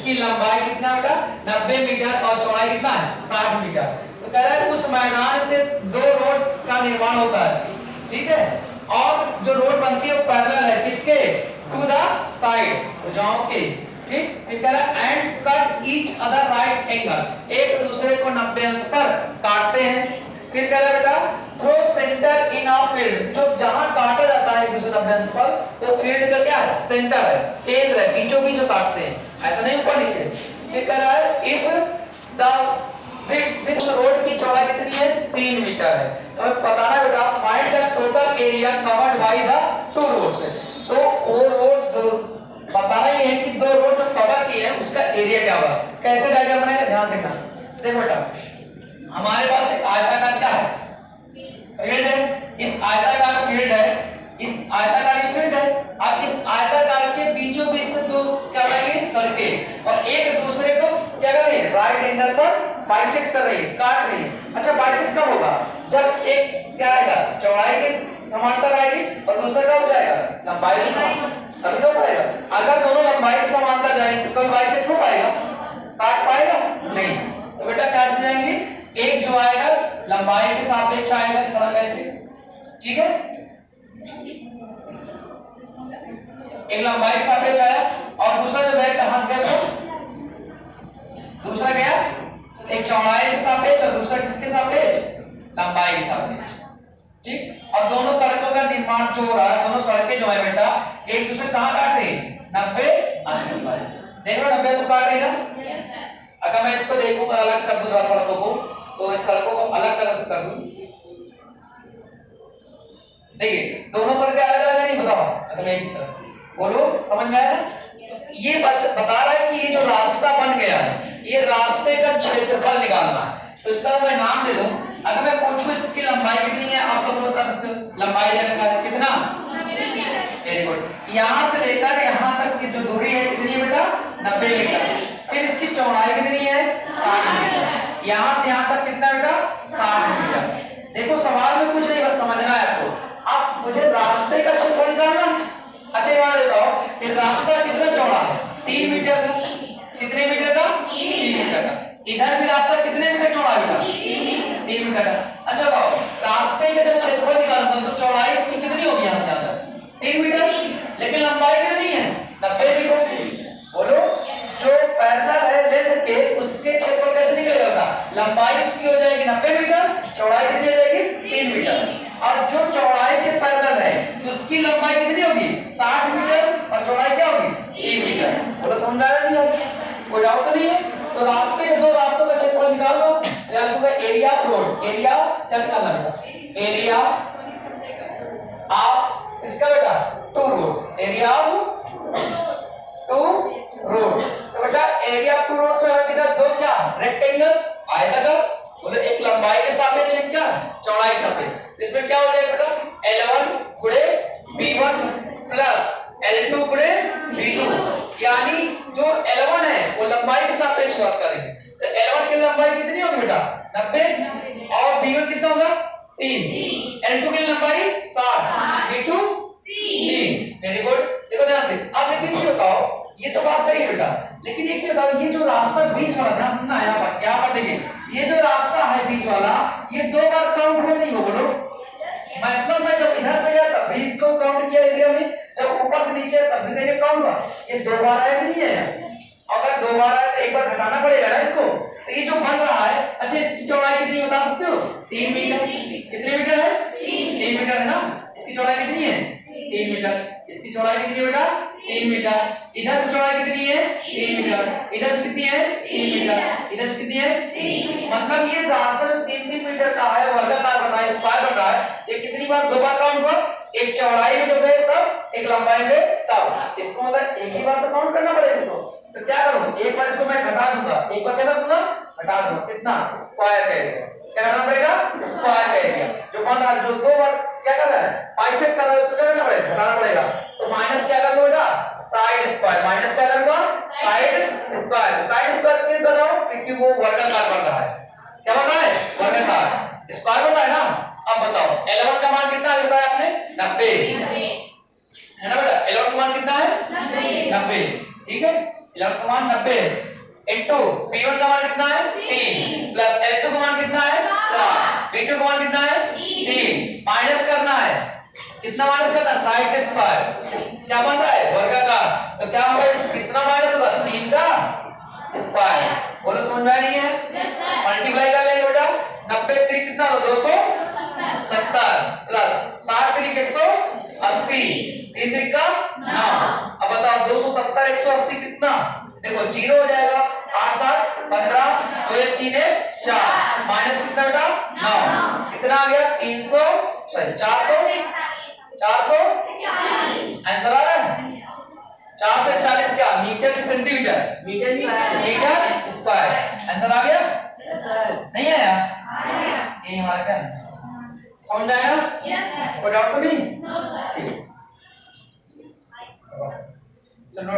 इसकी लंबाई कितना बेटा 90 मीटर और चौड़ाई कितना है 60 मीटर। तो कह रहा है उस मैदान से 2 रोड का निर्माण होता है, ठीक है, और जो रोड बनती है वो पैरेलल है किसके टू द साइड भुजाओं के, ठीक। फिर कह रहा है and cut each other right angle, एक दूसरे को 90 अंश पर काटते हैं। फिर कह रहा है बेटा throw centre in a field, जो जहां काटा जाता है एक दूसरे 90 अंश पर वो फील्ड का क्या है सेंटर है, केंद्र है, बीचों बीच जो काटते हैं, ऐसा नहीं ऊपर नीचे। फिर कह रहा है इफ द विड्थ रोड की चौड़ाई कितनी है 3 मीटर है, तो हमें बताना बेटा find the total area covered by the 2 roads. तो वो रोड बताना ये है कि 2 रोड जो कवर की है उसका एरिया क्या होगा। कैसे डायग्राम बनेगा ध्यान से देखना। देखो बेटा हमारे पास एक आयताकार क्या है फील्ड है, इस आयताकार फील्ड है, इस आयताकार फील्ड है। अब इस आयताकार के बीचों बीच से 2 क्या बनाएंगे सड़कें और एक दूसरे को क्या कर रही है राइट एंगल पर बाइसेक्ट कर रही है, काट रही है। अच्छा बाइसेक्ट कब होगा जब एक क्या आएगा चौड़ाई के समांतर आएगी और दूसरा क्या हो जाएगा लंबाई के समांतर, तभी तो पाएगा। अगर दोनों लंबाई के समांतर जाएंगे तो कभी बाइसेक्ट हो पाएगा, काट पाएगा नहीं। तो बेटा कैसे जाएंगे, एक जो आएगा लंबाई के सापेक्ष आएगा सड़क ऐसे, ठीक है, एक लंबाई के सापेक्ष आया और दूसरा जो गया कहां से गया दूसरा गया एक चौड़ाई के सापेक्ष और दूसरा किसके सापेक्ष लंबाई के सापेक्ष, ठीक। और दोनों सड़कों का निर्माण जो हो रहा है दोनों सड़कें जो है बेटा एक दूसरे कहां काट रही है 90 अंश पर, देख लो 90 अंश काट रही ना। अगर मैं इसको देखूंगा अलग कर दूंगा सड़कों को तो इस सड़कों को अलग तरह से कर दूं, देखिए दोनों सड़कें अलग अलग नहीं बताओ अगर एक ही तरह बोलो समझ में आया ना। ये बता रहा है कि ये जो रास्ता बन गया है ये रास्ते का क्षेत्रफल निकालना है, तो इसका मैं नाम दे दूं। अगर मैं पूछूं इसकी लंबाई कितनी है आप सब बता सकते हो, लंबाई है कितना वेरी गुड, यहां से लेकर यहां तक की जो दूरी है कितनी है बेटा 90 मीटर। फिर इसकी चौड़ाई कितनी है 60 मीटर, यहां से यहां तक कितना बेटा 60 मीटर। देखो सवाल में कुछ नहीं बस समझना है आपको। अब मुझे रास्ते का क्षेत्रफल निकालना है। अच्छा यहाँ देखो ये रास्ता कितना चौड़ा है 3 मीटर का, कितने मीटर का 3 मीटर का। इधर भी रास्ता कितने मीटर चौड़ा है 3 मीटर का। अच्छा बताओ रास्ते का जब क्षेत्रफल निकालूंगा तो चौड़ाई इसकी कितनी होगी यहाँ से यहाँ तक 3 मीटर, लेकिन लंबाई कितनी है 90 मीटर। बोलो जो पैरेलल है लेंथ के उसके क्षेत्रफल कैसे निकलेगा, लंबाई उसकी हो जाएगी 90 मीटर, चौड़ाई कितनी हो जाएगी 3 मीटर। और जो चौड़ाई के पैरेलल है तो उसकी लंबाई कितनी होगी 60 मीटर और चौड़ाई क्या होगी 3 मीटर। बोलो समझ आया नहीं होगा, कोई डाउट तो नहीं है। तो रास्ते के 2 रास्तों का क्षेत्रफल निकाल लो, निकाल लो एरिया ऑफ रोड, एरिया क्या निकालना बेटा एरिया ऑफ इसका बेटा 2 रोड्स, एरिया ऑफ 2 रोड। तो बेटा एरिया ऑफ 2 रोड्स में हमें कितना 2 क्या रेक्टेंगल आयताकार, बोले एक लंबाई के सापेक्ष एक क्या चौड़ाई सापेक्ष। इसमें क्या हो जाएगा बेटा L1 गुणे B1 प्लस L2 गुणे B2, यानी जो L1 है वो लंबाई के सापेक्ष बात करेंगे तो L1 की लंबाई कितनी होगी बेटा 90 और B1 कितना होगा 3, L2 की लंबाई 60, B2 3। वेरी गुड, देखो ध्यान से। अब लेकिन ये बताओ ये तो बात सही है बेटा, लेकिन एक चीज बताओ ये जो रास्ता बीच वाला ध्यान सुनना है यहाँ पर देखिए ये जो रास्ता है बीच वाला ये 2 बार काउंट में नहीं हो। बोलो मतलब मैं जब इधर से गया तब भी को काउंट किया एरिया में, जब ऊपर से नीचे तब भी देखिए काउंट हुआ, ये 2 बार आया कि नहीं है। अगर 2 बार आया तो एक बार घटाना पड़ेगा ना इसको। तो ये जो बन रहा है अच्छा इसकी चौड़ाई कितनी बता सकते हो 3 मीटर, कितने मीटर है 3 मीटर है ना। इसकी चौड़ाई कितनी है 3 मीटर, इसकी चौड़ाई कितनी है बेटा 3 मीटर, इधर की चौड़ाई कितनी है 3 मीटर, इधर से कितनी है 3 मीटर, इधर से कितनी है 3। मतलब ये रास्ता जो 3-3 मीटर का है वर्गाकार बना है स्क्वायर बन रहा है, ये कितनी बार 2 बार काउंट हुआ, एक चौड़ाई में जो गए तब एक लंबाई में तब। इसको मतलब एक ही बार तो काउंट करना पड़ेगा इसको। तो क्या करूं एक बार इसको मैं घटा दूंगा, एक बार क्या कर दूंगा घटा दूंगा, कितना स्क्वायर का एरिया क्या करना पड़ेगा स्क्वायर का एरिया जो बन रहा है जो 2 बार क्या कर रहा है बाइसेक्ट कर रहा है उसको क्या करना पड़ेगा घटाना पड़ेगा। तो माइनस क्या कर दो बेटा साइड स्क्वायर, माइनस क्या करूंगा साइड स्क्वायर, साइड स्क्वायर क्यों कर रहा हूं क्योंकि वो वर्गाकार बन रहा है। क्या बन रहा है वर्गाकार स्क्वायर बन रहा है ना। अब बताओ L1 का मान कितना बताया आपने 90 है ना बेटा, L1 का मान कितना है 90 ठीक है। 11 का मान 90 इंटू P1 का मान कितना है 3 प्लस L2 का मान कितना है 7 P2 का मान कितना है 3 माइनस करना है कितना माइनस करना है 60 के स्क्वायर क्या बन रहा है वर्गाकार तो क्या होगा कितना माइनस होगा 3 का स्क्वायर बोलो समझ में आ रही है मल्टीप्लाई कर लेंगे बेटा 90 3 कितना हो 270 प्लस 60 3 180 3 3 का 9 अब बताओ 270 180 कितना देखो 0 हो जाएगा 8 7 15 2 1 3 4 माइनस कितना बेटा 9 कितना आ गया 300 सॉरी 400 आंसर आ रहा है 441 क्या मीटर की सेंटीमीटर मीटर स्क्वायर आंसर आ गया नहीं आया यही हमारा क्या समझ आया कोई डाउट तो नहीं ठीक चलो